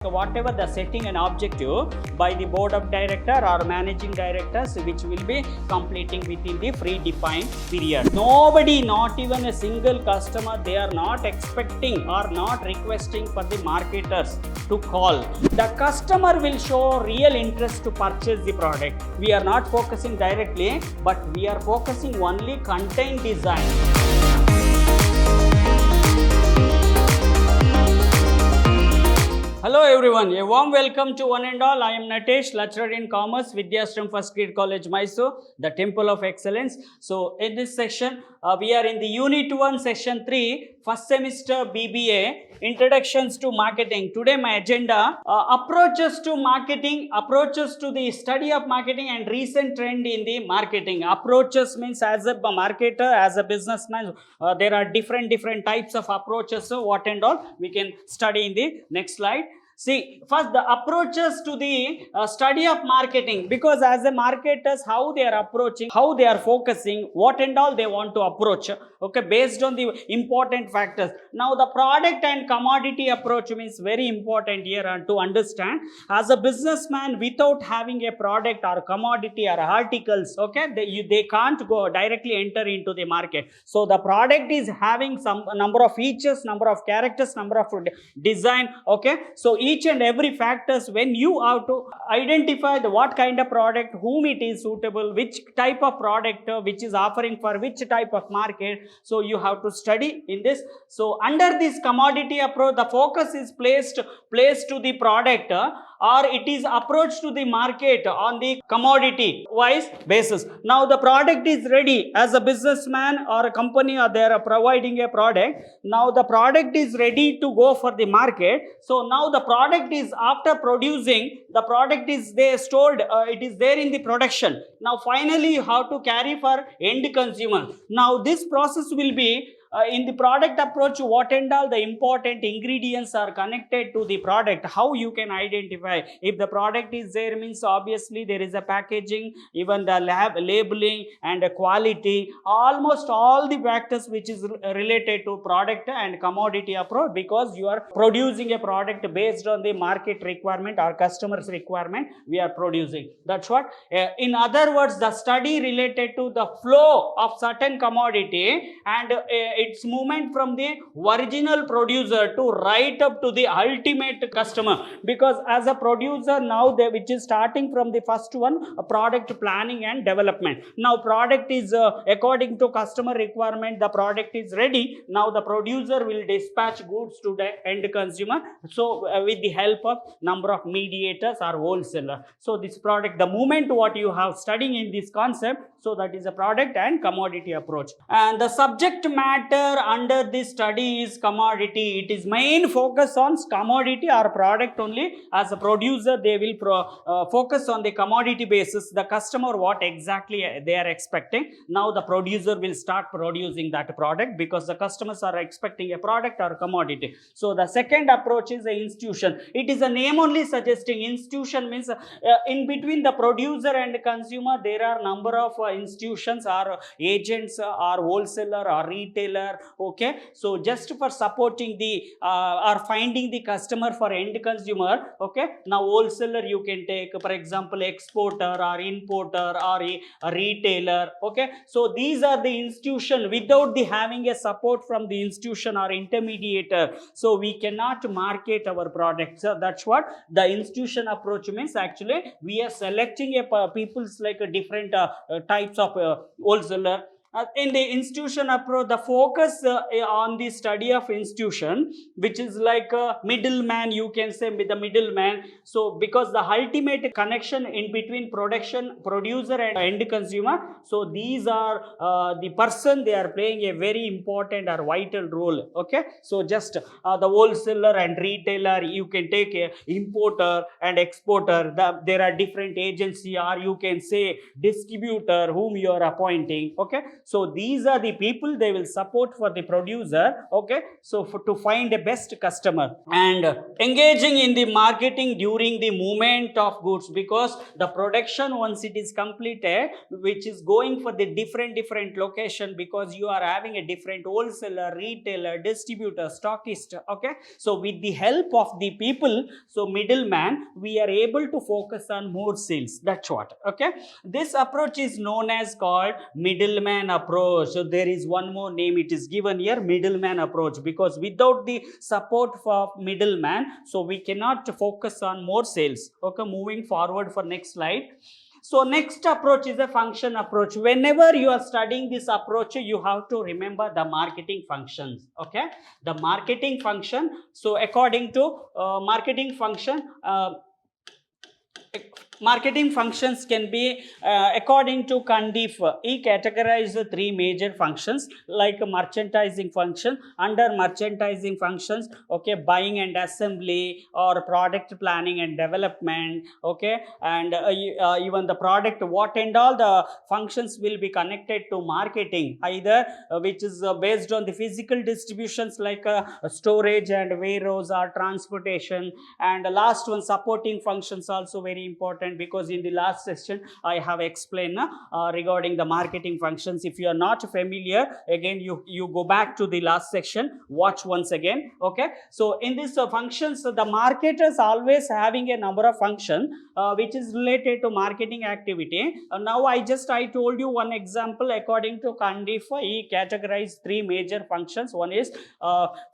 So whatever the setting and objective by the board of director or managing directors, which will be completing within the predefined period. Nobody, not even a single customer, they are not expecting or not requesting for the marketers to call. The customer will show real interest to purchase the product. We are not focusing directly, but we are focusing only content design. Hello everyone, a warm welcome to one and all. I am Natesh, lecturer in commerce, Vidhyaashram First Grade College, MYSURU, the Temple of Excellence. So in this session, we are in the Unit 1, Session 3, first semester B.B.A, Introductions to Marketing. Today my agenda, approaches to marketing, approaches to the study of marketing and recent trend in the marketing. Approaches means as a marketer, as a businessman, there are different types of approaches. So what and all we can study in the next slide. See, first the approaches to the study of marketing, because as a marketers, how they are approaching, how they are focusing, what and all they want to approach, okay, based on the important factors. Now the product and commodity approach means very important here to understand. As a businessman, without having a product or commodity or articles, okay, they can't go directly enter into the market. So the product is having some number of features, number of characters, number of design, okay. So each and every factors, when you have to identify the what kind of product, whom it is suitable, which type of product which is offering for which type of market, so you have to study in this. So under this commodity approach, the focus is placed to the product or it is approach to the market on the commodity wise basis. Now the product is ready. As a businessman or a company, or they are providing a product. Now the product is ready to go for the market. So now the product is, after producing, the product is there stored, it is there in the production. Now finally you have to carry for end consumer. Now this process will be in the product approach, what and all the important ingredients are connected to the product, how you can identify. If the product is there, means obviously there is a packaging, even the labeling and quality, almost all the factors which is related to product and commodity approach, because you are producing a product based on the market requirement or customers requirement we are producing. That's what. In other words, the study related to the flow of certain commodity and its movement from the original producer to right up to the ultimate customer. Because as a producer now, which is starting from the first one, product planning and development. Now product is according to customer requirement, the product is ready. Now the producer will dispatch goods to the end consumer. So with the help of number of mediators or wholesaler. So this product, the moment what you have studying in this concept, so that is a product and commodity approach. And the subject matter under this study is commodity. It is main focus on commodity or product only. As a producer, they will focus on the commodity basis, the customer what exactly they are expecting. Now the producer will start producing that product, because the customers are expecting a product or commodity. So the second approach is the institution. It is a name only suggesting. Institution means in between the producer and consumer, there are number of institutions or agents or wholesaler or retailer, okay. So just for supporting the or finding the customer for end consumer, okay. Now wholesaler you can take, for example, exporter or importer or a retailer, okay. So these are the institution. Without the having a support from the institution or intermediator, so we cannot market our product. So that's what the institution approach means. Actually we are selecting a people's like a different types of wholesaler. In the institution approach, the focus on the study of institution, which is like a middleman, you can say with the middleman. So because the ultimate connection in between producer and end consumer, so these are the person, they are playing a very important or vital role, okay. So just the wholesaler and retailer, you can take a importer and exporter, there are different agency, or you can say distributor whom you are appointing, okay. So these are the people, they will support for the producer, okay, so to find a best customer. And engaging in the marketing during the movement of goods, because the production, once it is completed, which is going for the different location, because you are having a different wholesaler, retailer, distributor, stockist, okay. So with the help of the people, so middleman, we are able to focus on more sales. That's what, okay. This approach is known as called middleman approach. So there is one more name it is given here, middleman approach, because without the support of middleman, so we cannot focus on more sales, okay. Moving forward for next slide. So next approach is a function approach. Whenever you are studying this approach, you have to remember the marketing functions, okay. The marketing function, so according to marketing function, marketing functions can be according to Kandif. He categorized three major functions like merchandising function. Under merchandising functions, okay, buying and assembly, or product planning and development, okay, and even the product, what and all the functions will be connected to marketing, either which is based on the physical distributions like storage and warehouse or transportation. And the last one, supporting functions, also very important, because in the last section I have explained regarding the marketing functions. If you are not familiar, again you go back to the last section, watch once again, okay. So in this functions, the marketers always having a number of functions which is related to marketing activity. Now I told you one example. According to Kandif, he categorized three major functions. One is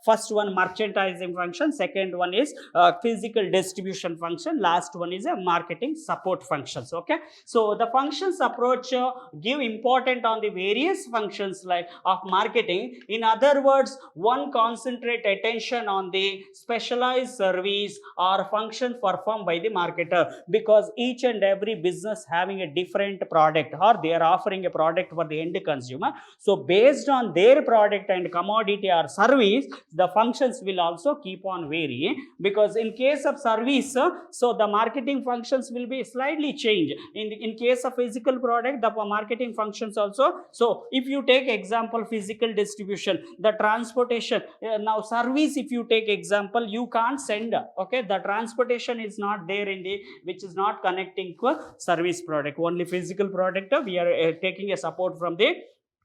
first one, merchandising function. Second one is physical distribution function. Last one is a marketing support functions, okay. So the functions approach give important on the various functions like of marketing. In other words, one concentrate attention on the specialized service or function performed by the marketer, because each and every business having a different product, or they are offering a product for the end consumer. So based on their product and commodity or service, the functions will also keep on varying, because in case of service, so the marketing functions will be slightly changed. In case of physical product, the marketing functions also. So if you take example physical distribution, the transportation, now service, if you take example, you can't send, okay, the transportation is not there in the, which is not connecting to a service product. Only physical product we are taking a support from the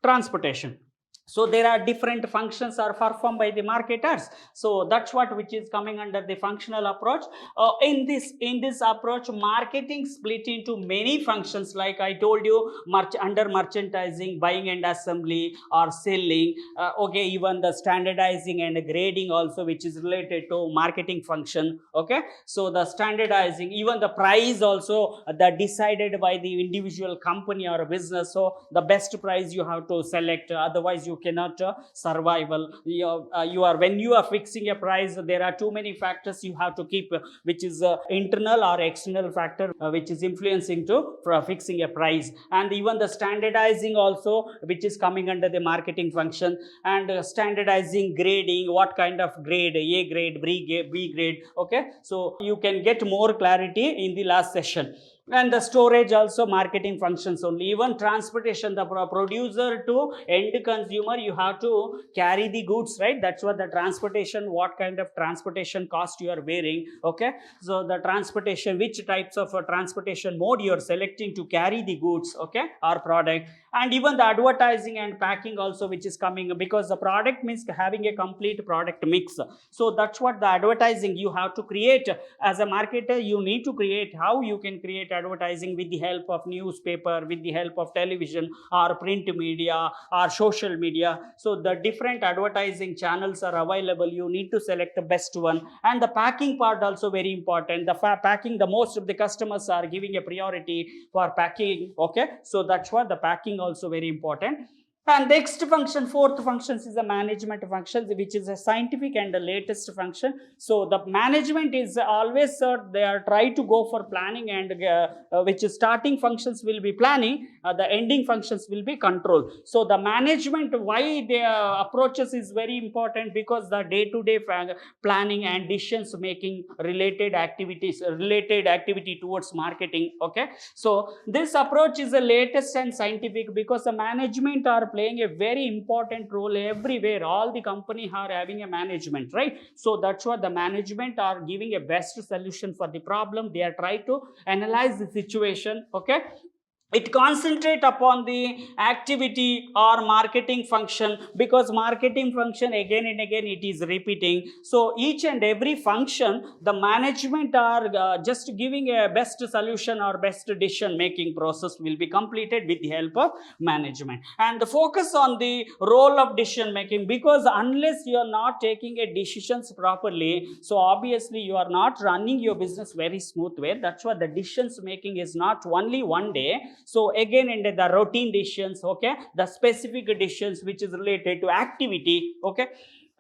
transportation. So there are different functions are performed by the marketers. So that's what which is coming under the functional approach. In this approach, marketing split into many functions, like I told you, under merchandising, buying and assembly, or selling, okay, even the standardizing and grading also, which is related to marketing function, okay. So the standardizing, even the price also, that decided by the individual company or business. So the best price you have to select, otherwise you cannot survival. You are, when you are fixing a price, there are too many factors you have to keep, which is internal or external factor which is influencing to fixing a price. And even the standardizing also, which is coming under the marketing function. And standardizing, grading, what kind of grade, A grade, B grade, okay. So you can get more clarity in the last session. And the storage also marketing functions only. Even transportation, the producer to end consumer, you have to carry the goods, right? That's what the transportation, what kind of transportation cost you are bearing, okay. So the transportation, which types of transportation mode you are selecting to carry the goods, okay, or product. And even the advertising and packing also, which is coming, because the product means having a complete product mix. So that's what the advertising you have to create. As a marketer, you need to create, how you can create advertising with the help of newspaper, with the help of television or print media or social media. So the different advertising channels are available. You need to select the best one. And the packing part also very important. The packing, the most of the customers are giving a priority for packing, okay. So that's what the packing also very important. And next function, fourth function, is the management function, which is a scientific and the latest function. So the management is always they are try to go for planning, and which is starting functions will be planning, the ending functions will be control. So the management, why the approaches is very important, because the day-to-day planning and decisions making related activity towards marketing, okay. So this approach is the latest and scientific, because the management are playing a very important role everywhere. All the company are having a management, right? So that's what the management are giving a best solution for the problem. They are trying to analyze the situation. Okay, it concentrate upon the activity or marketing function, because marketing function again and again it is repeating. So each and every function the management are just giving a best solution or best decision making process will be completed with the help of management. And the focus on the role of decision making, because unless you are not taking a decisions properly, so obviously you are not running your business very smooth way. That's why the decisions making is not only one day. So again, in the routine decisions, okay, the specific decisions which is related to activity, okay,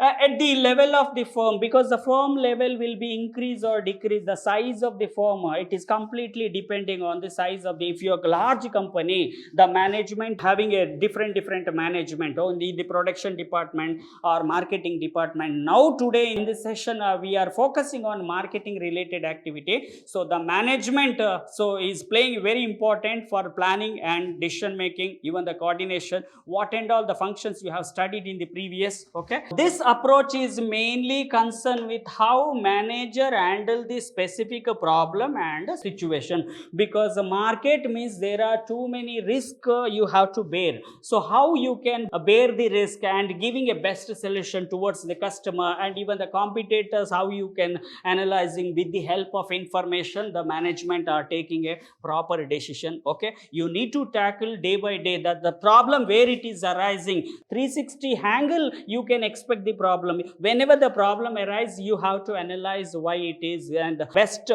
at the level of the firm, because the firm level will be increase or decrease. The size of the firm, it is completely depending on the size of the, if you are a large company, the management having a different management, or the production department or marketing department. Now today in this session we are focusing on marketing related activity. So the management so is playing very important for planning and decision making, even the coordination, what and all the functions you have studied in the previous. Okay, this approach is mainly concerned with how manager handle the specific problem and situation, because the market means there are too many risks you have to bear. So how you can bear the risk and giving a best solution towards the customer and even the competitors, how you can analyzing with the help of information, the management are taking a proper decision. Okay, you need to tackle day by day that the problem where it is arising, 360 angle you can expect the problem. Whenever the problem arises, you have to analyze why it is, and best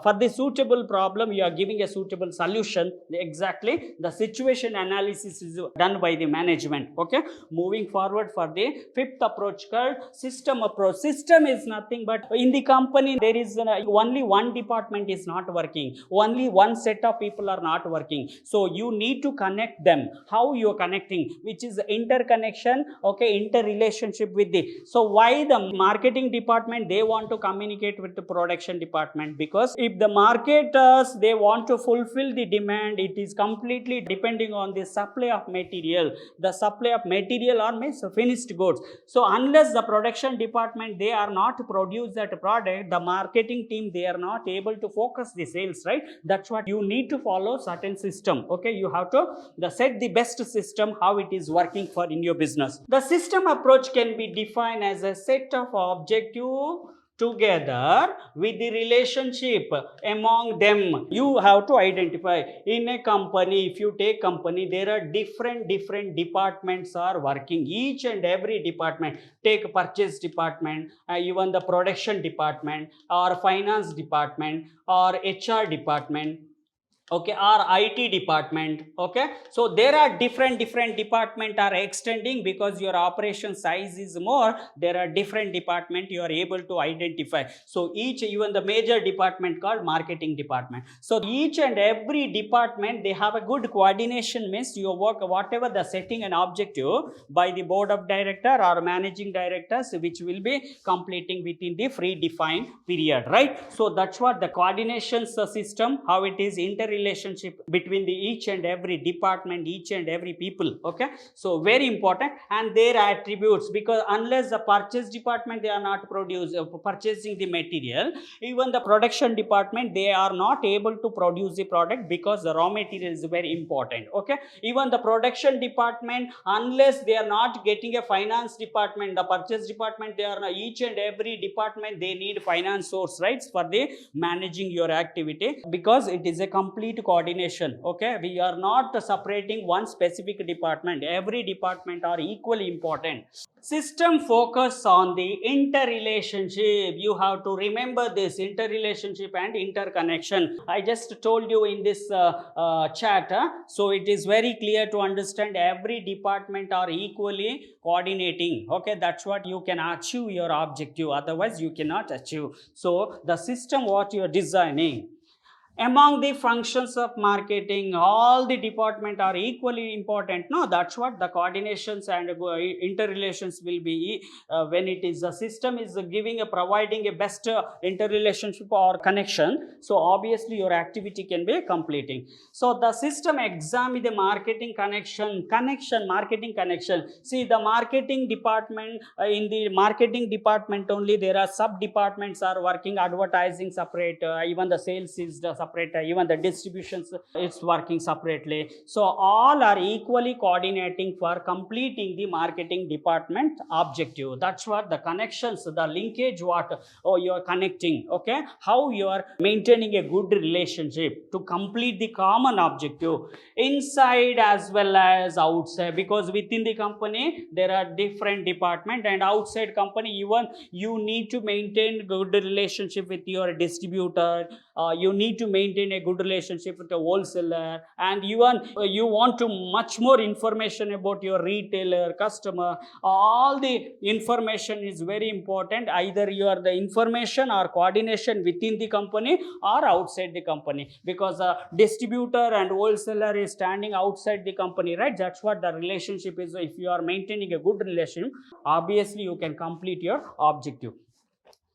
for the suitable problem you are giving a suitable solution. Exactly, the situation analysis is done by the management. Okay, moving forward for the fifth approach called system approach. System is nothing but in the company there is only one department is not working, only one set of people are not working. So you need to connect them. How you are connecting, which is interconnection, okay, interrelationship with the. So why the marketing department they want to communicate with the production department? Because if the marketers they want to fulfill the demand, it is completely depending on the supply of material. The supply of material or means finished goods. So unless the production department they are not produce that product, the marketing team they are not able to focus the sales, right? That's what you need to follow certain system. Okay, you have to set the best system how it is working for in your business. The system approach can be defined as a set of objective together with the relationship among them. You have to identify in a company. If you take company, there are different departments are working. Each and every department, take purchase department, even the production department or finance department or HR department, okay, or IT department. Okay, so there are different department are extending, because your operation size is more, there are different department you are able to identify. So each, even the major department called marketing department. So each and every department they have a good coordination, means your work whatever the setting and objective by the board of director or managing directors, which will be completing within the predefined period, right? So that's what the coordination system, how it is interrelationship between the each and every department, each and every people. Okay, so very important. And their attributes, because unless the purchase department they are not purchasing the material, even the production department they are not able to produce the product, because the raw material is very important. Okay, even the production department, unless they are not getting a finance department, the purchase department they are, each and every department they need finance source rights for the managing your activity, because it is a complete coordination. Okay, we are not separating one specific department, every department are equally important. System focus on the interrelationship. You have to remember this interrelationship and interconnection. I just told you in this chat, so it is very clear to understand every department are equally coordinating. Okay, that's what you can achieve your objective, otherwise you cannot achieve. So the system what you are designing, among the functions of marketing, all the department are equally important. No, that's what the coordinations and interrelations will be when it is a system is giving a providing a best interrelationship or connection. So obviously your activity can be completing. So the system examine the marketing marketing connection. See, the marketing department, in the marketing department only there are sub departments are working, advertising separate, even the sales is the separate, even the distributions it's working separately. So all are equally coordinating for completing the marketing department objective. That's what the connections, the linkage, what you are connecting, okay, how you are maintaining a good relationship to complete the common objective inside as well as outside, because within the company there are different department, and outside company even you need to maintain good relationship with your distributor, you need to maintain a good relationship with the wholesaler, and even you want to much more information about your retailer customer. All the information is very important, either you are the information or coordination within the company or outside the company, because a distributor and wholesaler is standing outside the company, right? That's what the relationship is. If you are maintaining a good relationship, obviously you can complete your objective.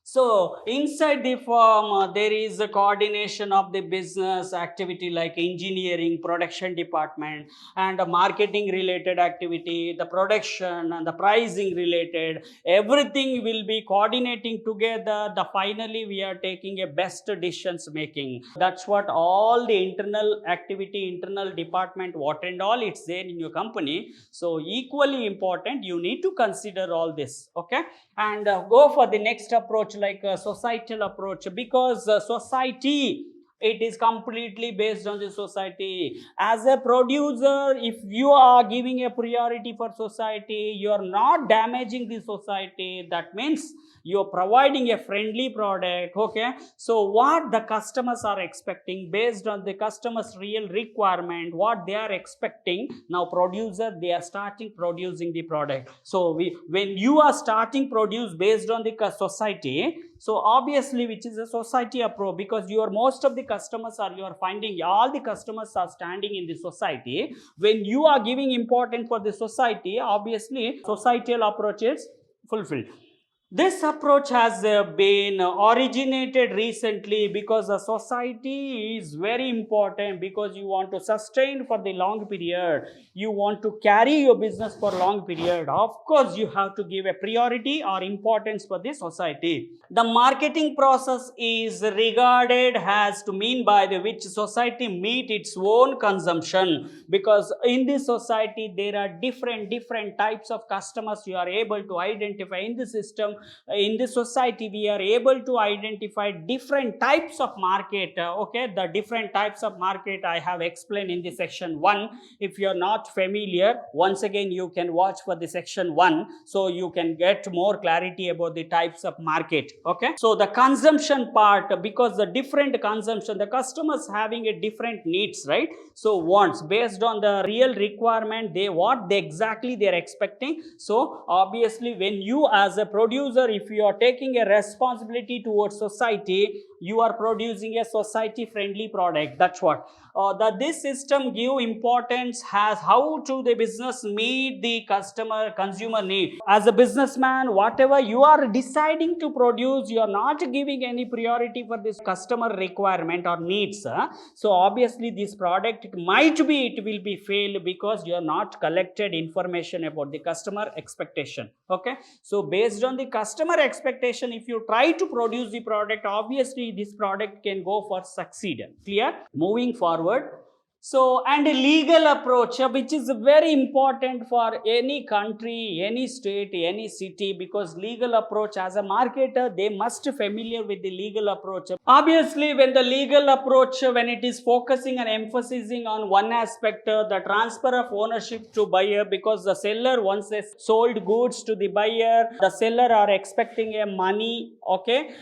So inside the firm, there is a coordination of the business activity like engineering, production department, and the marketing related activity, the production and the pricing related. Everything will be coordinating together. The finally we are taking a best decisions making. That's what all the internal activity, internal department, what and all it's there in your company. So equally important, you need to consider all this, okay, and go for the next approach like a societal approach, because society, it is completely based on the society. As a producer, if you are giving a priority for society, you are not damaging the society. That means you are providing a friendly product, okay. So what the customers are expecting, based on the customers real requirement, what they are expecting, now producer they are starting producing the product. So when you are starting produce based on the society, so obviously which is a society approach, because your most of the customers are, you are finding all the customers are standing in the society. When you are giving important for the society, obviously societal approach is fulfilled. This approach has been originated recently, because the society is very important, because you want to sustain for the long period, you want to carry your business for long period. Of course you have to give a priority or importance for the society. The marketing process is regarded as to mean by the which society meet its own consumption, because in this society there are different types of customers you are able to identify in the system. In this society we are able to identify different types of market, okay. The different types of market I have explained in the section 1. If you are not familiar, once again you can watch for the section 1, so you can get more clarity about the types of market, okay. So the consumption part, because the different consumption, the customers having a different needs, right? So wants based on the real requirement, they what they exactly they are expecting. So obviously when you as a producer, if you are taking a responsibility towards society, you are producing a society friendly product. That's what this system give importance has how to the business meet the consumer need. As a businessman, whatever you are deciding to produce, you are not giving any priority for this customer requirement or needs. So obviously this product, it will be failed, because you are not collected information about the customer expectation, okay. So based on the customer expectation, if you try to produce the product, obviously this product can go for succeed. Clear? Moving forward, so and a legal approach, which is very important for any country, any state, any city, because legal approach, as a marketer they must familiar with the legal approach. Obviously when the legal approach, when it is focusing and emphasizing on one aspect, the transfer of ownership to buyer, because the seller once they sold goods to the buyer, the seller are expecting a money, okay,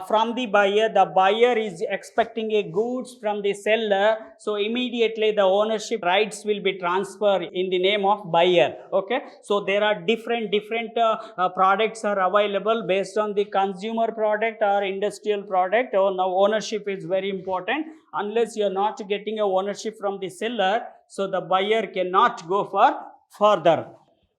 from the buyer. The buyer is expecting a goods from the seller, so immediately immediately the ownership rights will be transferred in the name of buyer. Okay, so there are different products are available based on the consumer product or industrial product. Now ownership is very important. Unless you are not getting a ownership from the seller, so the buyer cannot go for further.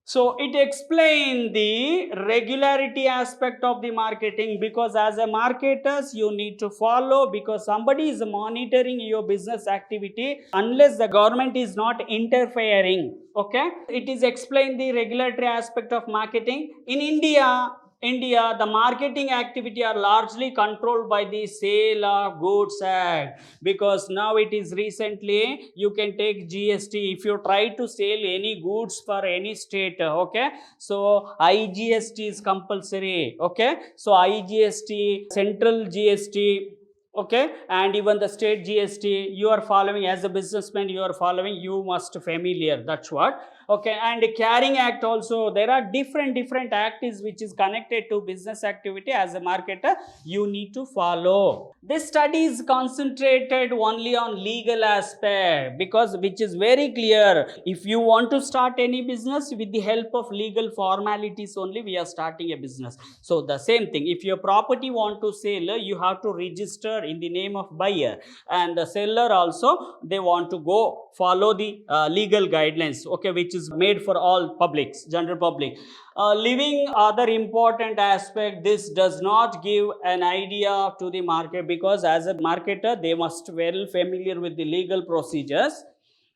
So it explains the regularity aspect of the marketing, because as a marketers you need to follow, because somebody is monitoring your business activity unless the government is not interfering. Okay, it is explained the regulatory aspect of marketing. In India, the marketing activity are largely controlled by the Sale of Goods Act, because now it is recently you can take GST if you try to sell any goods for any state. Okay, so IGST is compulsory. Okay, so IGST, central GST, okay, and even the state GST you are following as a businessman, you are following, you must familiar, that's what. Okay, and carrying act also, there are different acts which is connected to business activity. As a marketer you need to follow. This study is concentrated only on legal aspect, because which is very clear, if you want to start any business, with the help of legal formalities only we are starting a business. So the same thing, if your property want to sell, you have to register in the name of buyer, and the seller also they want to go follow the legal guidelines, okay, which is made for all publics, general public. Leaving other important aspect, this does not give an idea to the market, because as a marketer they must well familiar with the legal procedures.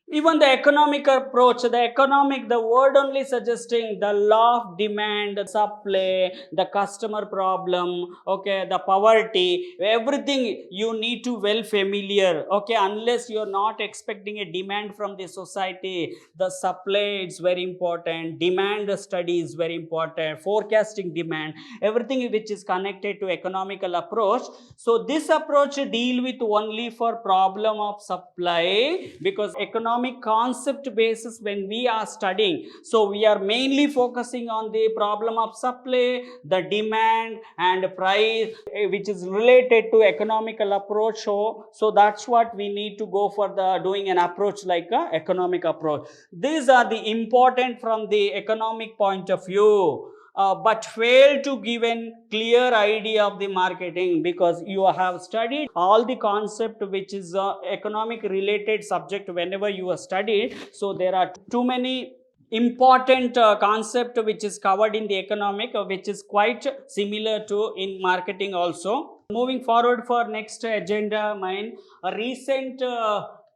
Even the economic approach, the word only suggesting the law of demand, supply, the customer problem, okay, the poverty, everything you need to well familiar. Okay, unless you are not expecting a demand from the society, the supply is very important, demand study is very important, forecasting demand, everything which is connected to economical approach. So this approach deal with only for problem of supply, because economic concept basis when we are studying, so we are mainly focusing on the problem of supply, the demand and price, which is related to economical approach. So that's what we need to go for, the doing an approach like a economic approach. These are the important from the economic point of view. But fail to give a clear idea of the marketing, because you have studied all the concept which is economic related subject whenever you are studied. So there are too many important concept which is covered in the economic, which is quite similar to in marketing also. Moving forward for next agenda, mine a recent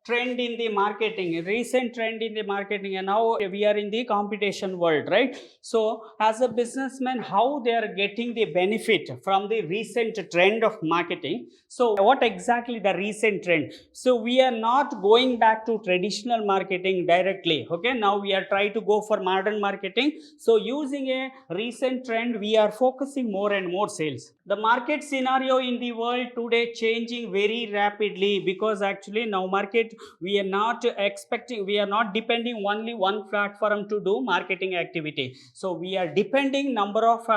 trend in the marketing, and now we are in the competition world, right? So as a businessman, how they are getting the benefit from the recent trend of marketing. So what exactly the recent trend? So we are not going back to traditional marketing directly. Okay, now we are trying to go for modern marketing. So using a recent trend, we are focusing more and more sales. The market scenario in the world today changing very rapidly, because actually now market, we are not depending only one platform to do marketing activity. So we are depending number of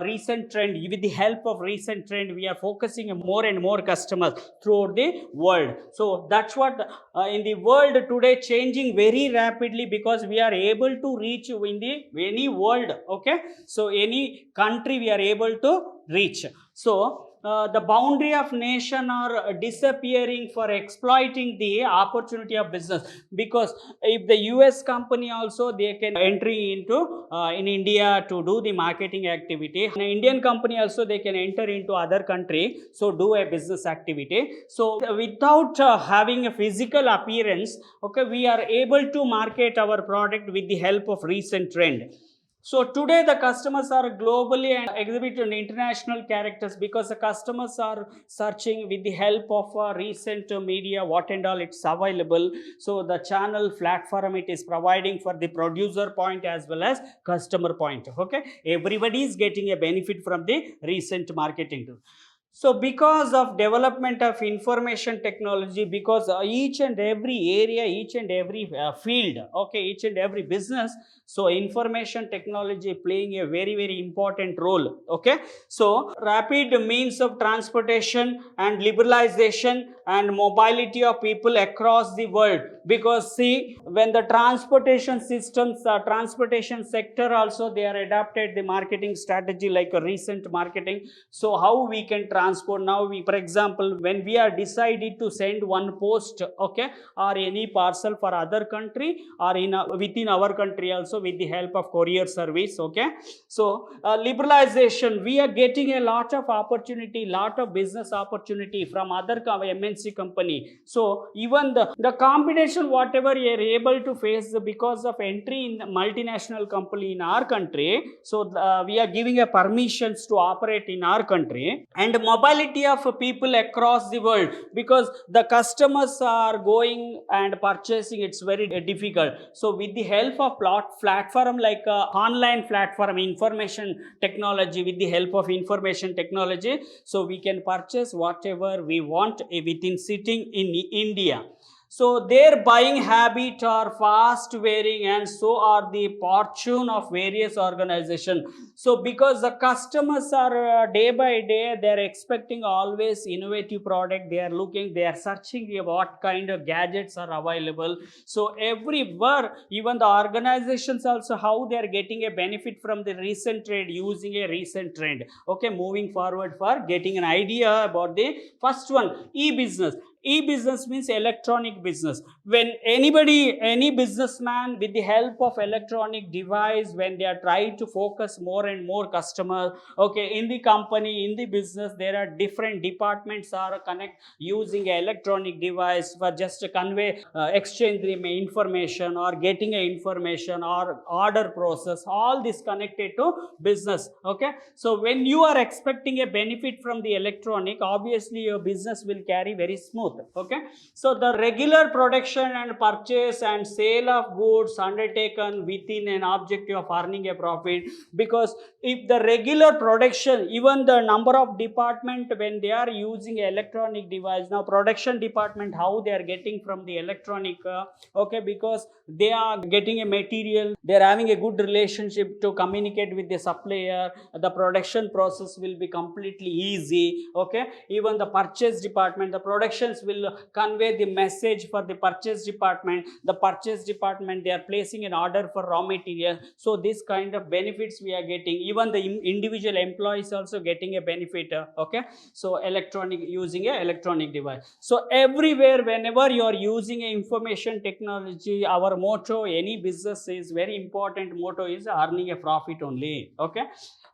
recent trend. With the help of recent trend, we are focusing more and more customers throughout the world. So that's what in the world today changing very rapidly, because we are able to reach in the any world. Okay, so any country we are able to reach. So the boundary of nation are disappearing for exploiting the opportunity of business, because if the US company also they can entry into in India to do the marketing activity, an Indian company also they can enter into other country, so do a business activity. So without having a physical appearance, okay, we are able to market our product with the help of recent trend. So today the customers are globally and exhibit international characters, because the customers are searching with the help of recent media, what and all it's available. So the channel platform it is providing for the producer point as well as customer point. Okay, everybody is getting a benefit from the recent marketing. So because of development of information technology, because each and every area, each and every field, okay, each and every business, so information technology playing a very important role, okay. So rapid means of transportation and liberalization and mobility of people across the world, because see, when the transportation systems, transportation sector also, they are adapted the marketing strategy like a recent marketing. So how we can transport now, we, for example, when we are decided to send one post, okay, or any parcel for other country or in within our country also, with the help of courier service, okay. So liberalization, we are getting a lot of opportunity, lot of business opportunity from other MNC company. So even the competition whatever you are able to face because of entry in the multinational company in our country, so we are giving a permissions to operate in our country, and mobility of people across the world, because the customers are going and purchasing, it's very difficult. So with the help of platform like online platform information technology, with the help of information technology, so we can purchase whatever we want within sitting in India. So their buying habit are fast varying, and so are the fortune of various organizations. So because the customers are day by day, they are expecting always innovative product. They are looking, they are searching what kind of gadgets are available. So everywhere, even the organizations also, how they are getting a benefit from the recent trend, using a recent trend. Okay, moving forward for getting an idea about the first one, e-business. E-business means electronic business. When anybody, any businessman, with the help of electronic device, when they are trying to focus more and more customers, okay, in the company, in the business, there are different departments are connect using an electronic device for just to convey, exchange the information or getting a information or order process, all this connected to business, okay. So when you are expecting a benefit from the electronic, obviously your business will carry very smooth, okay. So the regular production and purchase and sale of goods undertaken within an objective of earning a profit, because if the regular production, even the number of department, when they are using electronic device, now production department, how they are getting from the electronic, okay, because they are getting a material, they are having a good relationship to communicate with the supplier, the production process will be completely easy, okay. Even the purchase department, the productions will convey the message for the purchase department, the purchase department, they are placing an order for raw material. So this kind of benefits we are getting, even the individual employees also getting a benefit, okay. So electronic, using a electronic device. So everywhere, whenever you are using a information technology, our motto, any business is very important motto is earning a profit only, okay.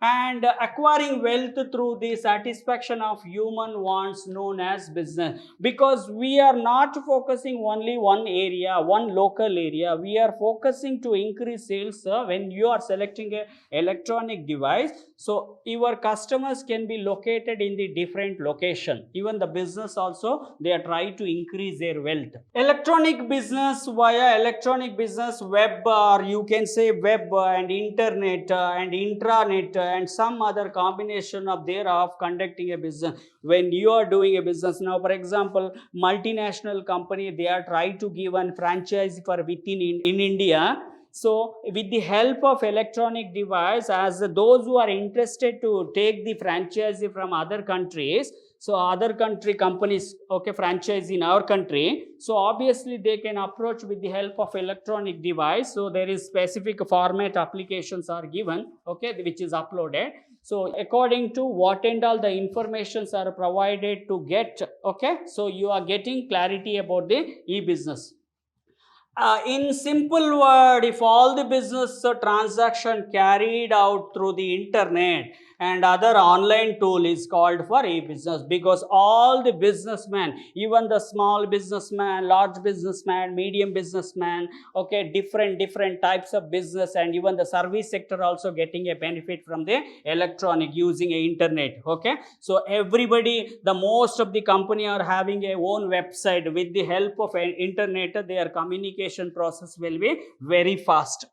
And acquiring wealth through the satisfaction of human wants known as business, because we are not focusing only one area, one local area, we are focusing to increase sales. When you are selecting a electronic device, so your customers can be located in the different location, even the business also, they are trying to increase their wealth. Electronic business, via electronic business, web, or you can say web and internet and intranet and some other combination of thereof conducting a business. When you are doing a business now, for example, multinational company, they are trying to give one franchise for within in India. So with the help of electronic device, as those who are interested to take the franchise from other countries, so other country companies, okay, franchise in our country, so obviously they can approach with the help of electronic device. So there is specific format applications are given, okay, which is uploaded. So according to what and all the informations are provided to get, okay, so you are getting clarity about the e-business. In simple word, if all the business transaction carried out through the internet and other online tool is called for e-business, because all the businessmen, even the small businessman, large businessman, medium businessman, okay, different types of business, and even the service sector also getting a benefit from the electronic using a internet, okay. So everybody, the most of the company are having a own website. With the help of an internet, their communication process will be very fast.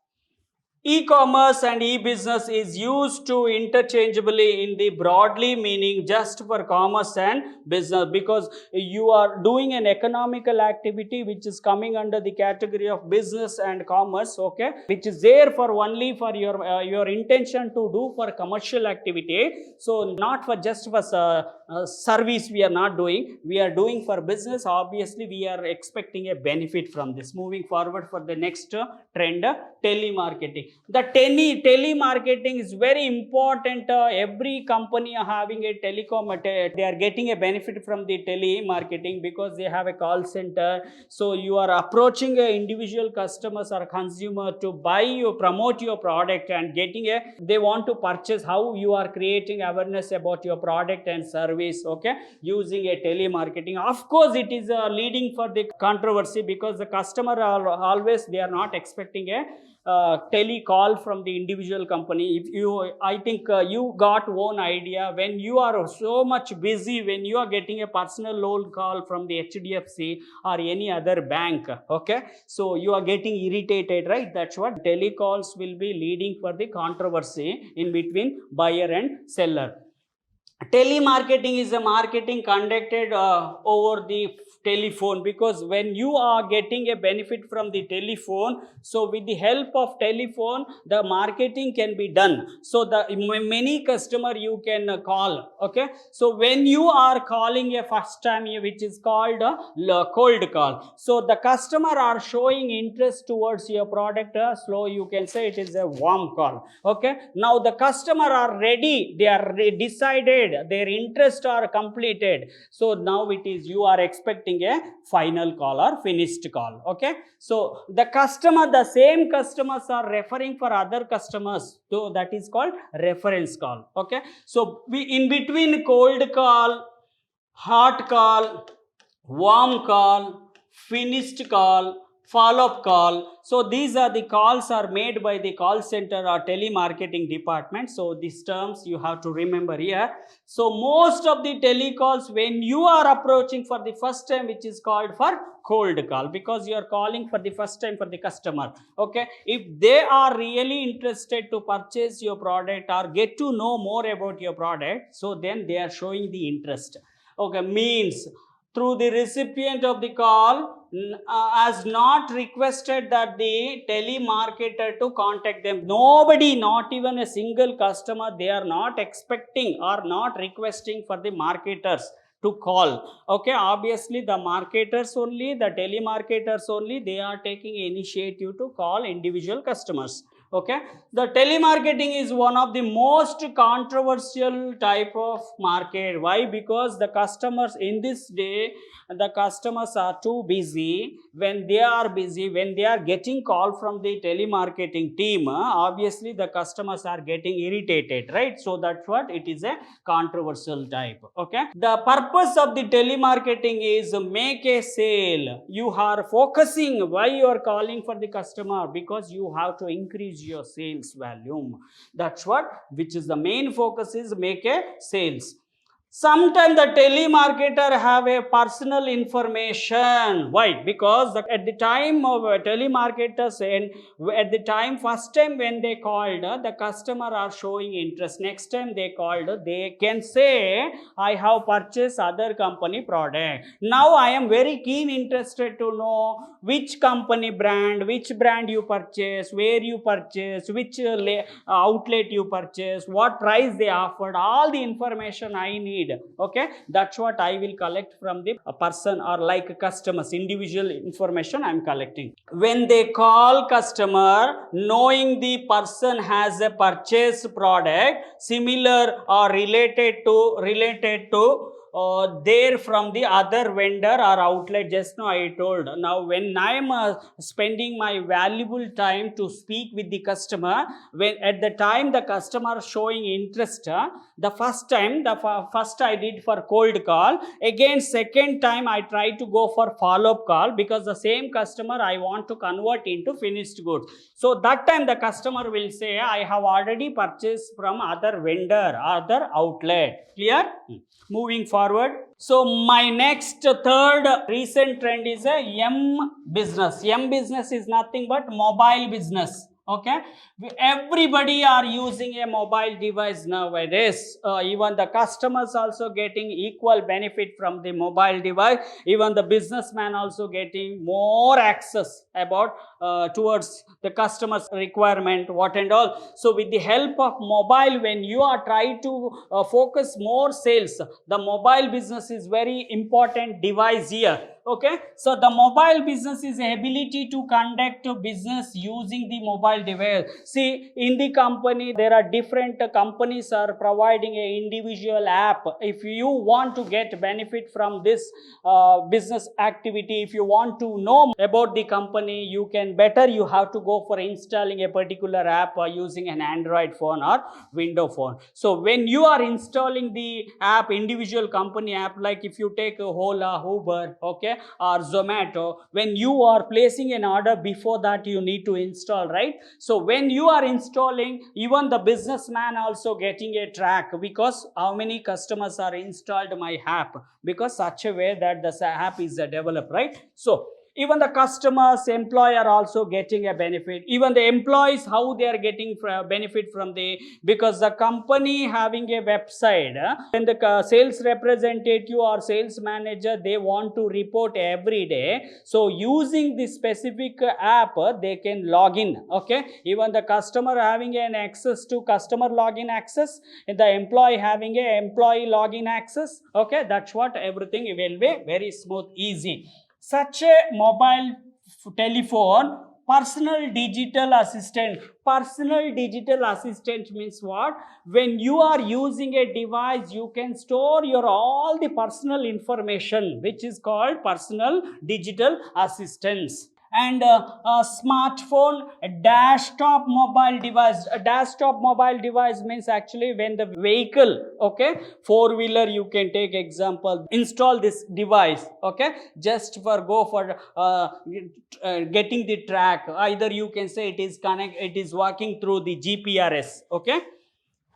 E-commerce and e-business is used to interchangeably in the broadly meaning just for commerce and business, because you are doing an economical activity which is coming under the category of business and commerce, okay, which is there for only for your intention to do for commercial activity. So not for just for service we are not doing, we are doing for business. Obviously we are expecting a benefit from this. Moving forward for the next trend, telemarketing. The telemarketing is very important. Every company are having a telecom, they are getting a benefit from the telemarketing because they have a call center. So you are approaching a individual customers or consumer to buy you, promote your product, and getting a, they want to purchase, how you are creating awareness about your product and service, okay, using a telemarketing. Of course it is leading for the controversy because the customer are always, they are not expecting a telecall from the individual company. If you, I think you got one idea, when you are so much busy, when you are getting a personal loan call from the HDFC or any other bank, okay, so you are getting irritated, right? That's what telecalls will be leading for the controversy in between buyer and seller. Telemarketing is a marketing conducted over the telephone, because when you are getting a benefit from the telephone, so with the help of telephone the marketing can be done. So the many customer you can call, okay. So when you are calling a first time, which is called a cold call, so the customer are showing interest towards your product, slow you can say it is a warm call, okay. Now the customer are ready, they are decided, their interest are completed. So now it is, you are expecting a final call or finished call, okay. So the customer, the same customers are referring for other customers, so that is called reference call, okay. So we, in between cold call, hot call, warm call, finished call, follow-up call. So these are the calls are made by the call center or telemarketing department. So these terms you have to remember here. So most of the telecalls, when you are approaching for the first time, which is called for cold call, because you are calling for the first time for the customer, okay. If they are really interested to purchase your product or get to know more about your product, so then they are showing the interest, okay. Means through the recipient of the call has not requested that the telemarketer to contact them. Nobody, not even a single customer, they are not expecting or not requesting for the marketers to call, okay. Obviously the marketers only, the telemarketers only, they are taking initiative to call individual customers, okay. The telemarketing is one of the most controversial type of market. Why? Because the customers in this day, the customers are too busy. When they are busy, when they are getting call from the telemarketing team, obviously the customers are getting irritated, right? So that's what it is, a controversial type, okay. The purpose of the telemarketing is make a sale. You are focusing, why you are calling for the customer? Because you have to increase your sales volume. That's what, which is the main focus, is make a sales. Sometimes the telemarketer have a personal information. Why? Because at the time of telemarketers, and at the time, first time when they called, the customer are showing interest. Next time they called, they can say, I have purchased other company product. Now I am very keen interested to know which company brand, which brand you purchase, where you purchase, which outlet you purchase, what price they offered, all the information I need, okay. That's what I will collect from the person or like customers, individual information I am collecting. When they call customer, knowing the person has a purchase product similar or related to there from the other vendor or outlet. Just now I told, now when I am spending my valuable time to speak with the customer, when at the time the customer showing interest, the first time, first I did for cold call, again second time I try to go for follow-up call, because the same customer I want to convert into finished goods. So that time the customer will say, I have already purchased from other vendor, other outlet. Clear? Moving forward, so my next third recent trend is a M business. M business is nothing but mobile business, Okay, everybody are using a mobile device nowadays. Even the customers also getting equal benefit from the mobile device. Even the businessman also getting more access about towards the customer's requirement, what and all. So with the help of mobile, when you are trying to focus more sales, the mobile business is very important device here. Okay, so the mobile business is ability to conduct business using the mobile device. See, in the company there are different companies are providing a individual app. If you want to get benefit from this business activity, if you want to know about the company, you can better you have to go for installing a particular app using an Android phone or Windows phone. So when you are installing the app, individual company app, like if you take a Ola, Uber, okay, or Zomato, when you are placing an order, before that you need to install, right? So when you are installing, even the businessman also getting a track, because how many customers are installed my app, because such a way that the app is developed, right? So even the customers, employer also getting a benefit. Even the employees, how they are getting benefit from the, because the company having a website, when the sales representative or sales manager, they want to report every day, so using this specific app they can log in. Okay, even the customer having an access to customer login access, and the employee having a employee login access. Okay, that's what everything will be very smooth, easy. Such a mobile telephone, personal digital assistant. Personal digital assistant means what? When you are using a device, you can store your all the personal information, which is called personal digital assistants. And a smartphone, a desktop mobile device. A desktop mobile device means actually when the vehicle, okay, four-wheeler, you can take example, install this device, okay, just for go for getting the track. Either you can say it is it is working through the GPRS, okay.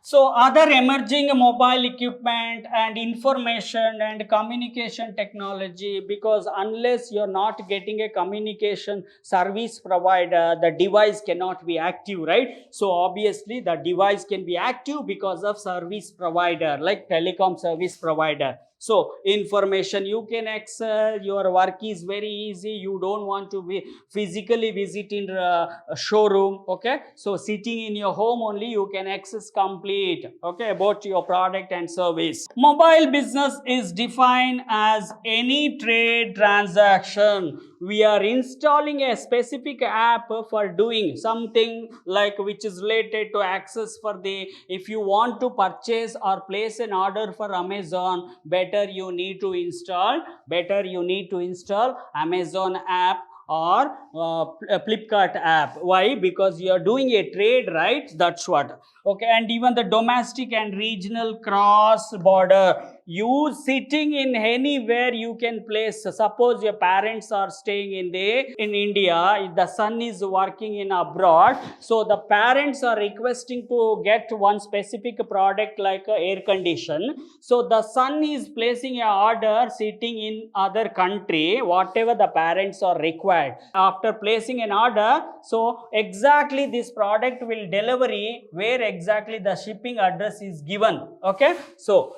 So other emerging mobile equipment and information and communication technology, because unless you're not getting a communication service provider, the device cannot be active, right? So obviously the device can be active because of service provider, like telecom service provider. So information you can access, your work is very easy, you don't want to be physically visiting a showroom, okay, so sitting in your home only you can access complete, okay, about your product and service. Mobile business is defined as any trade transaction. We are installing a specific app for doing something like which is related to access for the, if you want to purchase or place an order for Amazon, better you need to install Amazon app or Flipkart app. Why? Because you are doing a trade, right? That's what. Okay, and even the domestic and regional cross border, you sitting in anywhere you can place. Suppose your parents are staying in India, the son is working in abroad, so the parents are requesting to get one specific product like air condition, so the son is placing an order sitting in other country, whatever the parents are required. After placing an order, so exactly this product will delivery where exactly the shipping address is given. Okay, so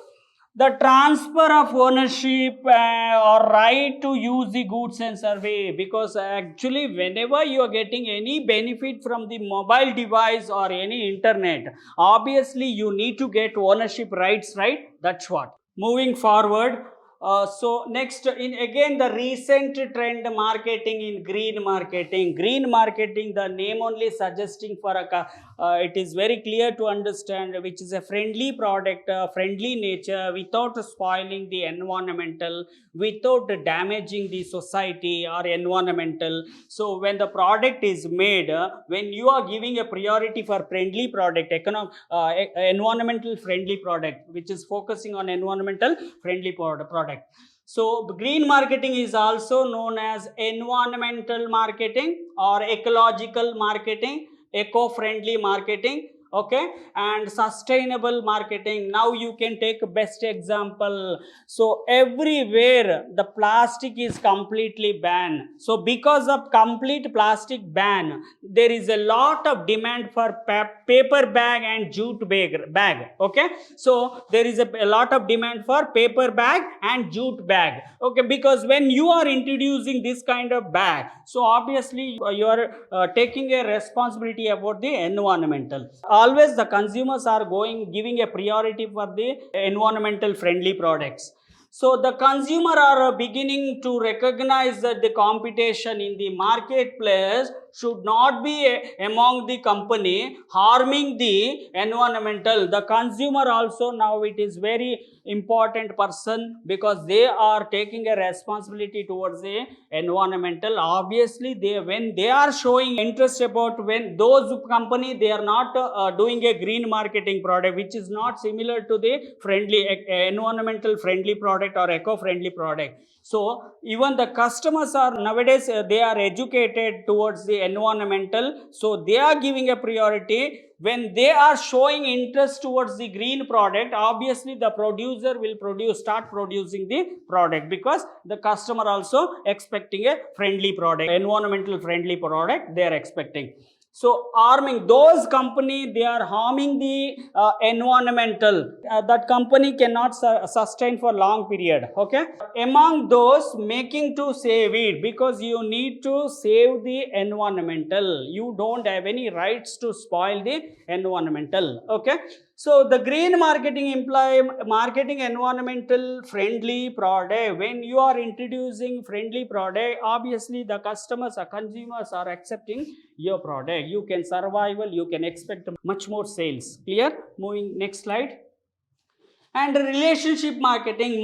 the transfer of ownership or right to use the goods and service, because actually whenever you are getting any benefit from the mobile device or any internet, obviously you need to get ownership rights, right? That's what. Moving forward, so next, in again the recent trend marketing in green marketing. Green marketing, the name only suggesting for a it is very clear to understand, which is a friendly product, friendly nature, without spoiling the environmental, without damaging the society or environmental. So when the product is made, when you are giving a priority for friendly product, environmental friendly product, which is focusing on environmental friendly product. So green marketing is also known as environmental marketing or ecological marketing, eco-friendly marketing. okay, and sustainable marketing. Now you can take best example. So everywhere the plastic is completely banned. So because of complete plastic ban, there is a lot of demand for paper bag and jute bag, okay. So there is a lot of demand for paper bag and jute bag, okay, because when you are introducing this kind of bag, so obviously you are taking a responsibility about the environmental. Always the consumers are giving a priority for the environmental friendly products. So the consumer are beginning to recognize that the competition in the marketplace should not be among the company harming the environmental. The consumer also now it is very important person, because they are taking a responsibility towards the environmental. Obviously when they are showing interest about, when those company they are not doing a green marketing product which is not similar to the friendly environmental friendly product or eco friendly product. So even the customers are nowadays they are educated towards the environmental, so they are giving a priority. When they are showing interest towards the green product, obviously the producer will start producing the product, because the customer also expecting a friendly product, environmental friendly product they are expecting. So harming those company, they are harming the environmental, that company cannot sustain for long period, okay. Among those making to save it, because you need to save the environmental, you don't have any rights to spoil the environmental, okay. So the green marketing imply marketing environmental friendly product. When you are introducing friendly product, obviously the customers or consumers are accepting your product. You can survival, you can expect much more sales. Clear? Moving next slide. And relationship marketing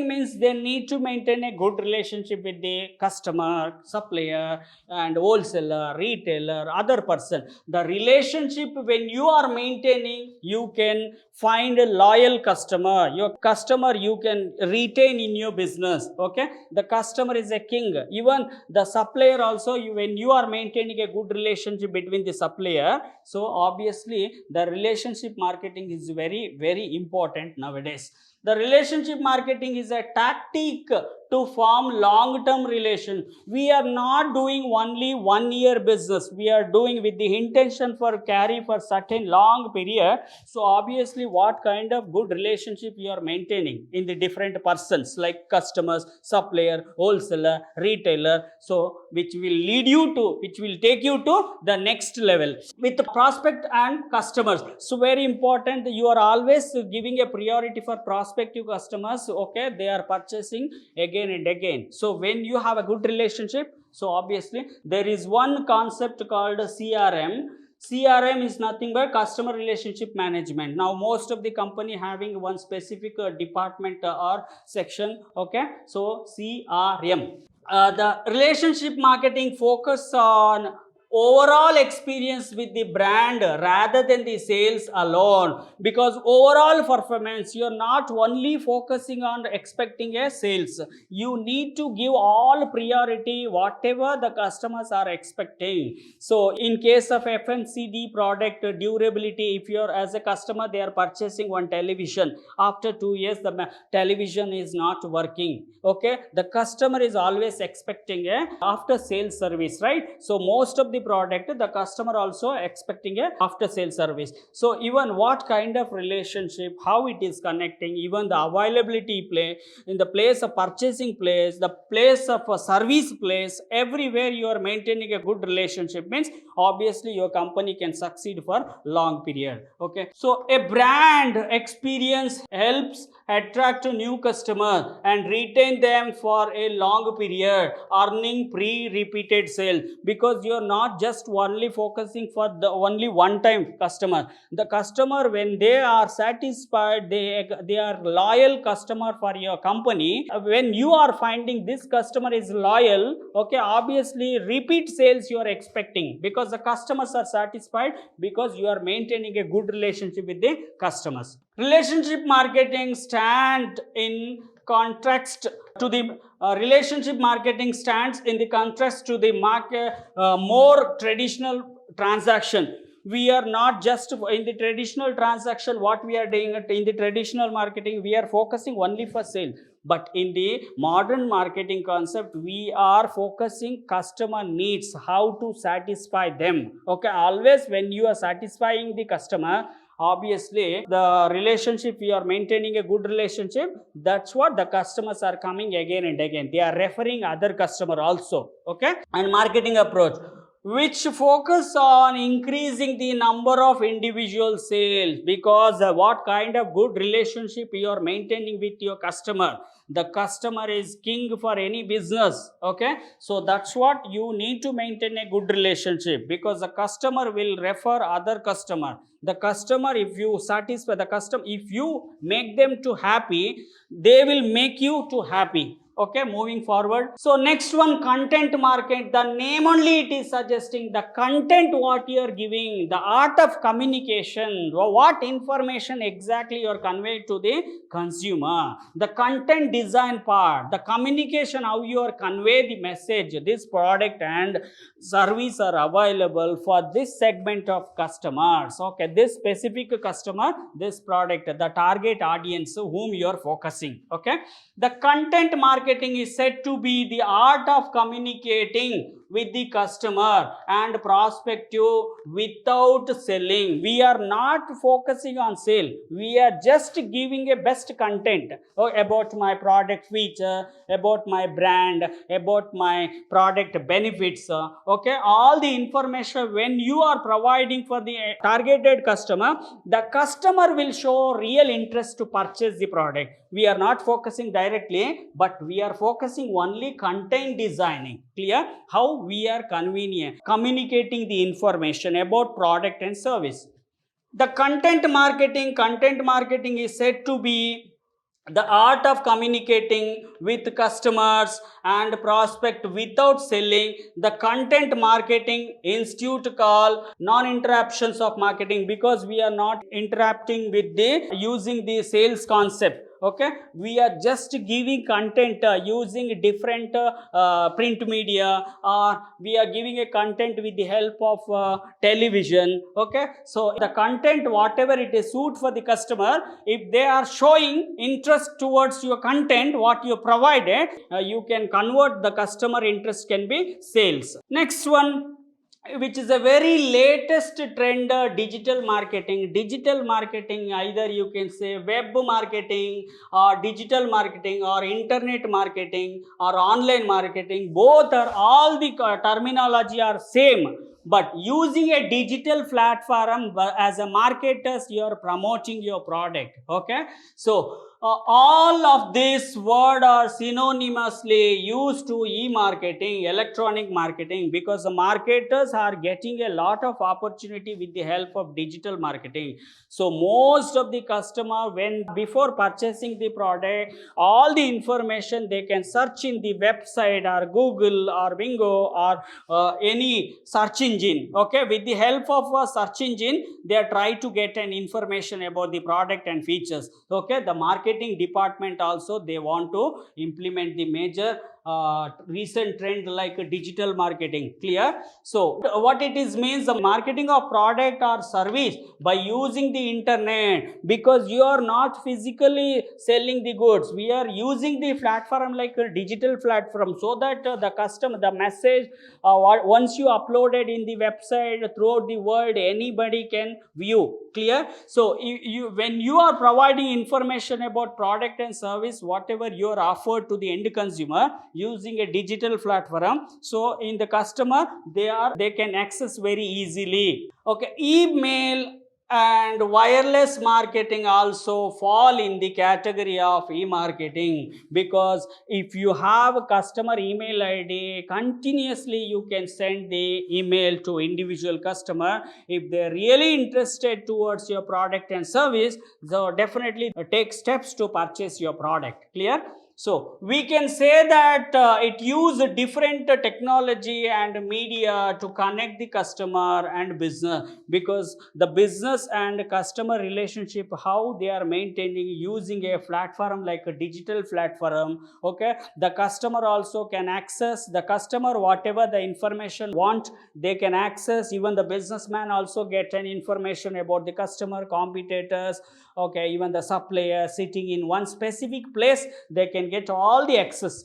means they need to maintain a good relationship with the customer, supplier, and wholesaler, retailer, other person. The relationship when you are maintaining, you can find a loyal customer. Your customer you can retain in your business, okay. The customer is a king. Even the supplier also, when you are maintaining a good relationship between the supplier, so obviously the relationship marketing is very very important nowadays. The relationship marketing is a tactic to form long term relation. We are not doing only 1 year business, we are doing with the intention for carry for certain long period. So obviously what kind of good relationship you are maintaining in the different persons like customers, supplier, wholesaler, retailer, so which will lead you to, which will take you to the next level with the prospect and customers. So very important, you are always giving a priority for prospective customers, okay. They are purchasing again and again. So when you have a good relationship, so obviously there is one concept called CRM. CRM is nothing but customer relationship management. Now most of the company having one specific department or section, okay. So CRM. The relationship marketing focus on overall experience with the brand rather than the sales alone, because overall performance, you're not only focusing on expecting a sales, you need to give all priority whatever the customers are expecting. So in case of FMCD product durability, if you're as a customer they are purchasing one television, after 2 years the television is not working, okay. The customer is always expecting a after sales service, right? So most of the product the customer also expecting a after sales service. So even what kind of relationship, how it is connecting, even the availability play in the place of purchasing place, the place of a service place, everywhere you are maintaining a good relationship, means obviously your company can succeed for long period, okay. So a brand experience helps attract a new customer and retain them for a long period, earning repeated sale, because you are not just only focusing for the only one time customer. The customer when they are satisfied, they are loyal customer for your company. When you are finding this customer is loyal, okay, obviously repeat sales you are expecting, because the customers are satisfied, because you are maintaining a good relationship with the customers. Relationship marketing stand in contrast to the relationship marketing stands in the contrast to the market more traditional transaction. We are not just in the traditional transaction, what we are doing in the traditional marketing, we are focusing only for sale. But in the modern marketing concept, we are focusing customer needs, how to satisfy them. Okay, always when you are satisfying the customer, obviously the relationship, you are maintaining a good relationship, that's what the customers are coming again and again, they are referring other customer also. Okay, and marketing approach which focus on increasing the number of individual sales, because what kind of good relationship you are maintaining with your customer, the customer is king for any business. Okay, so that's what you need to maintain a good relationship, because the customer will refer other customer. The customer, if you satisfy the customer, if you make them to happy, they will make you to happy. Okay, moving forward. So next one, content market. The name only it is suggesting the content what you are giving, the art of communication, what information exactly you are conveying to the consumer. The content design part, the communication, how you are convey the message, this product and service are available for this segment of customers. Okay, this specific customer, this product, the target audience whom you are focusing. Okay, the content marketing is said to be the art of communicating with the customer and prospective without selling. We are not focusing on sale. We are just giving a best content about my product feature, about my brand, about my product benefits. Okay, all the information when you are providing for the targeted customer, the customer will show real interest to purchase the product. We are not focusing directly, but we are focusing only content designing. Clear? How we are communicating the information about product and service. The content marketing is said to be the art of communicating with customers and prospect without selling. The content marketing institute called non-interruptions of marketing, because we are not interrupting with the using the sales concept. Okay, we are just giving content using different print media, or we are giving a content with the help of television. Okay, so the content whatever it is suit for the customer, if they are showing interest towards your content what you provided, you can convert the customer interest can be sales. Next one, which is a very latest trend, digital marketing, either you can say web marketing or digital marketing or internet marketing or online marketing, both are all the terminology are same, but using a digital platform as a marketers, you are promoting your product. Okay, so all of this word are synonymously used to e-marketing, electronic marketing, because the marketers are getting a lot of opportunity with the help of digital marketing. So most of the customer, when before purchasing the product, all the information they can search in the website or Google or Bingo or any search engine. Okay, with the help of a search engine, they are trying to get an information about the product and features. Okay, the marketing department also, they want to implement the major recent trend like digital marketing. Clear? So what it is means, the marketing of product or service by using the internet, because you are not physically selling the goods, we are using the platform like a digital platform, so that the customer, the message once you uploaded in the website throughout the world, anybody can view. Clear? So when you are providing information about product and service, whatever you are offered to the end consumer using a digital platform, so in the customer they can access very easily. Okay, email and wireless marketing also fall in the category of e-marketing, because if you have a customer email ID, continuously you can send the email to individual customer. If they are really interested towards your product and service, so definitely take steps to purchase your product. Clear? So we can say that it uses different technology and media to connect the customer and business, because the business and customer relationship, how they are maintaining using a platform like a digital platform. Okay, the customer also can access the customer whatever the information want, they can access. Even the businessman also get an information about the customer, competitors, okay, even the supplier sitting in one specific place, they can get all the access,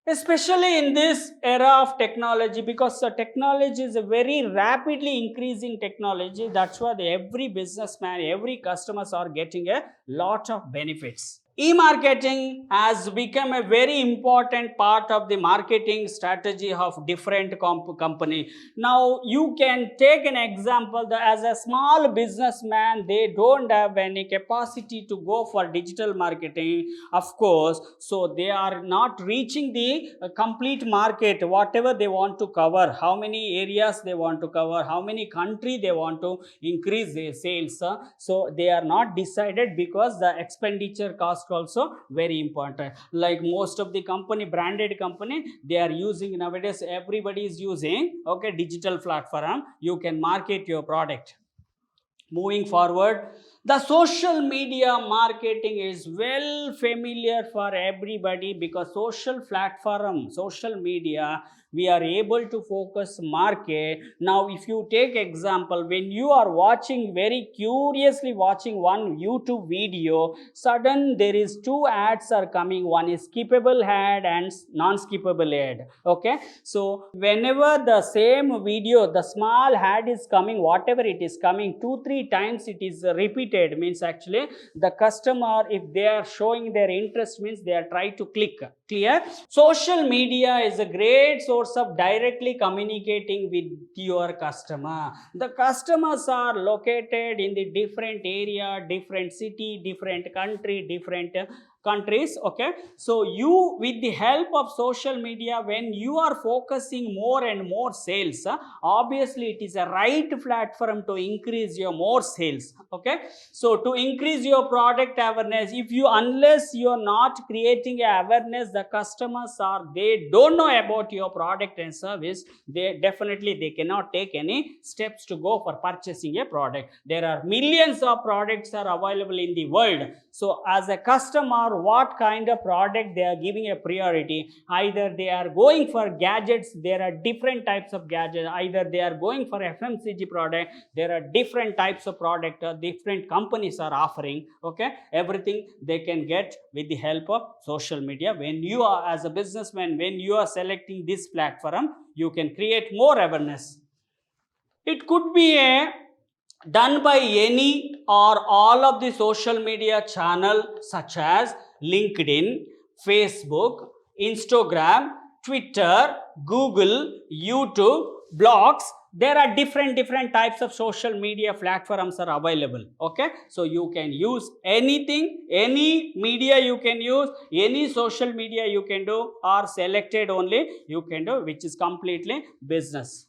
especially in this era of technology, because the technology is a very rapidly increasing technology. That's why every businessman, every customers are getting a lot of benefits. E-marketing has become a very important part of the marketing strategy of different company. Now you can take an example that as a small businessman, they don't have any capacity to go for digital marketing, of course, so they are not reaching the complete market, whatever they want to cover, how many areas they want to cover, how many country they want to increase their sales. So they are not decided, because the expenditure cost also very important. Like most of the company, branded company, they are using nowadays, everybody is using, okay, digital platform, you can market your product. Moving forward, the social media marketing is well familiar for everybody, because social platform, social media, we are able to focus market. Now if you take example, when you are watching, very curiously watching one YouTube video, sudden there is two ads are coming, one is skippable ad and non-skippable ad. Okay, so whenever the same video, the small ad is coming, whatever it is coming 2-3 times, it is repeated, means actually the customer, if they are showing their interest, means they are trying to click. Clear? Social media is a great source of directly communicating with your customer. The customers are located in the different area, different city, different country, different countries. Okay, so you, with the help of social media, when you are focusing more and more sales, obviously it is a right platform to increase your more sales. Okay, so to increase your product awareness, if you, unless you are not creating a awareness, the customers are, they don't know about your product and service, they definitely they cannot take any steps to go for purchasing a product. There are millions of products are available in the world. So as a customer, what kind of product they are giving a priority? Either they are going for gadgets, there are different types of gadgets, either they are going for FMCG product, there are different types of product, different companies are offering. Okay, everything they can get with the help of social media. When you are, as a businessman, when you are selecting this platform, you can create more awareness. It could be a done by any or all of the social media channel, such as LinkedIn, Facebook, Instagram, Twitter, Google, YouTube, blogs. There are different types of social media platforms are available. Okay, so you can use anything, any media you can use, any social media you can do, or selected only you can do, which is completely business.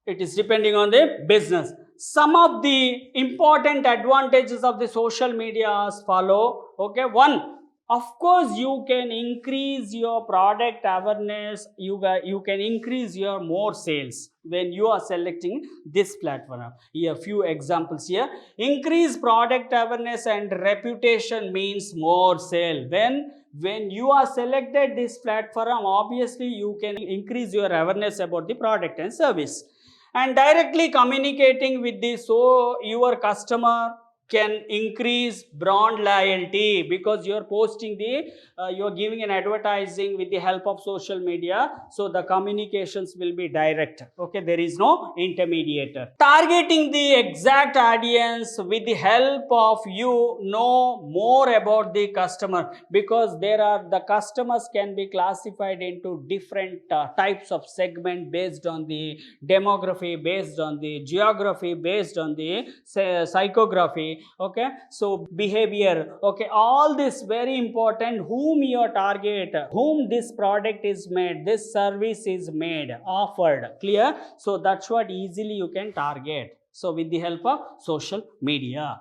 It is depending on the business. Some of the important advantages of the social media as follow. Okay, one, of course you can increase your product awareness, you can increase your more sales when you are selecting this platform. Here few examples here. Increase product awareness and reputation means more sale. When you are selected this platform, obviously you can increase your awareness about the product and service. And directly communicating with the, so your customer can increase brand loyalty, because you are posting the you are giving an advertising with the help of social media, so the communications will be direct. Okay, there is no intermediator. Targeting the exact audience with the help of you know more about the customer, because there are, the customers can be classified into different types of segment based on the demography, based on the geography, based on the psychography. Okay, so behavior. Okay, all this very important, whom your target, whom this product is made, this service is made, offered. Clear? So that's what easily you can target, so with the help of social media.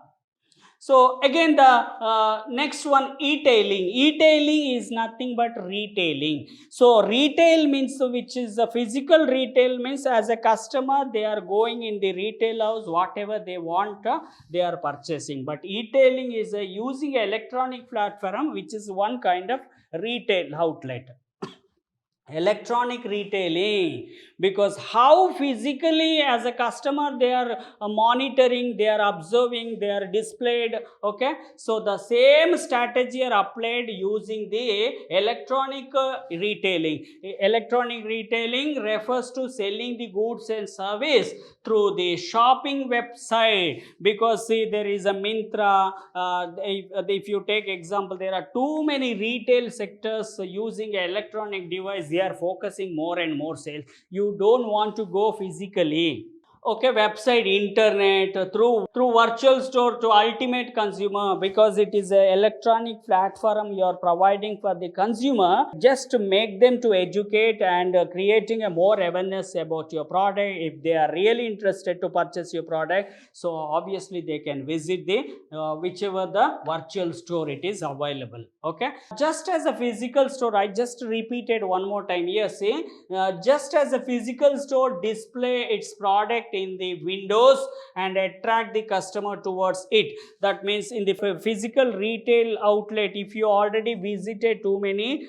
So again the next one, e-tailing. E-tailing is nothing but retailing. So retail means, which is a physical retail means, as a customer they are going in the retail house, whatever they want they are purchasing. But e-tailing is using electronic platform, which is one kind of retail outlet. Electronic retailing, because how physically as a customer they are monitoring, they are observing, they are displayed. Okay, so the same strategy are applied using the electronic retailing. Electronic retailing refers to selling the goods and service through the shopping website, because see, there is a Mintra, if you take example, there are too many retail sectors using electronic device, they are focusing more and more sales. You don't want to go physically. Okay, website, internet, through virtual store to ultimate consumer, because it is a electronic platform you are providing for the consumer, just to make them to educate and creating a more awareness about your product. If they are really interested to purchase your product, so obviously they can visit the whichever the virtual store it is available. Okay, just as a physical store, I just repeated one more time here. See, just as a physical store display its product in the windows and attract the customer towards it. That means in the physical retail outlet, if you already visited too many,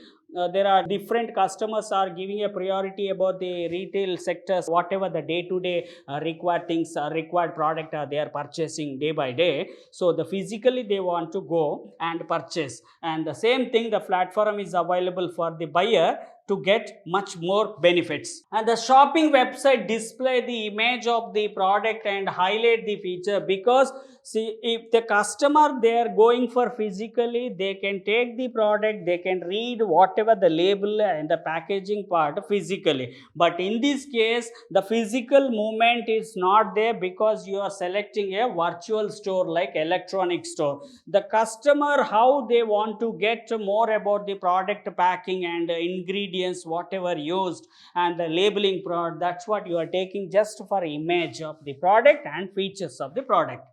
there are different customers are giving a priority about the retail sectors, whatever the day-to-day required things, required product they are purchasing day by day. So the physically they want to go and purchase, and the same thing, the platform is available for the buyer to get much more benefits. And the shopping website display the image of the product and highlight the feature, because see, if the customer they are going for physically, they can take the product, they can read whatever the label and the packaging part physically. But in this case, the physical movement is not there, because you are selecting a virtual store like electronic store. The customer, how they want to get more about the product packing and ingredients whatever used and the labeling product, that's what you are taking just for image of the product and features of the product.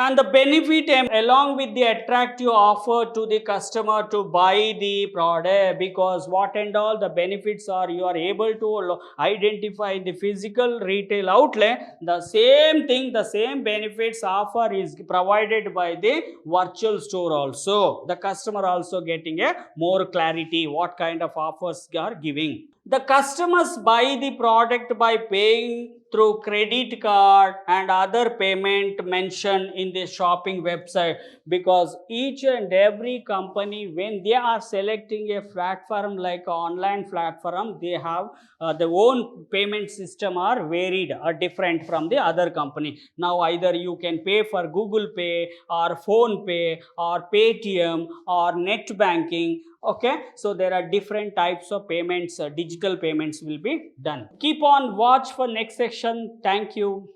And the benefit along with the attractive offer to the customer to buy the product, because what and all the benefits are, you are able to identify in the physical retail outlet, the same thing, the same benefits offer is provided by the virtual store also. The customer also getting a more clarity what kind of offers are giving. The customers buy the product by paying through credit card and other payment mentioned in the shopping website, because each and every company, when they are selecting a platform like online platform, they have their own payment system are varied or different from the other company. Now either you can pay for Google Pay or Phone Pay or Paytm or net banking. Okay, so there are different types of payments, digital payments will be done. Keep on watch for next section. Thank you.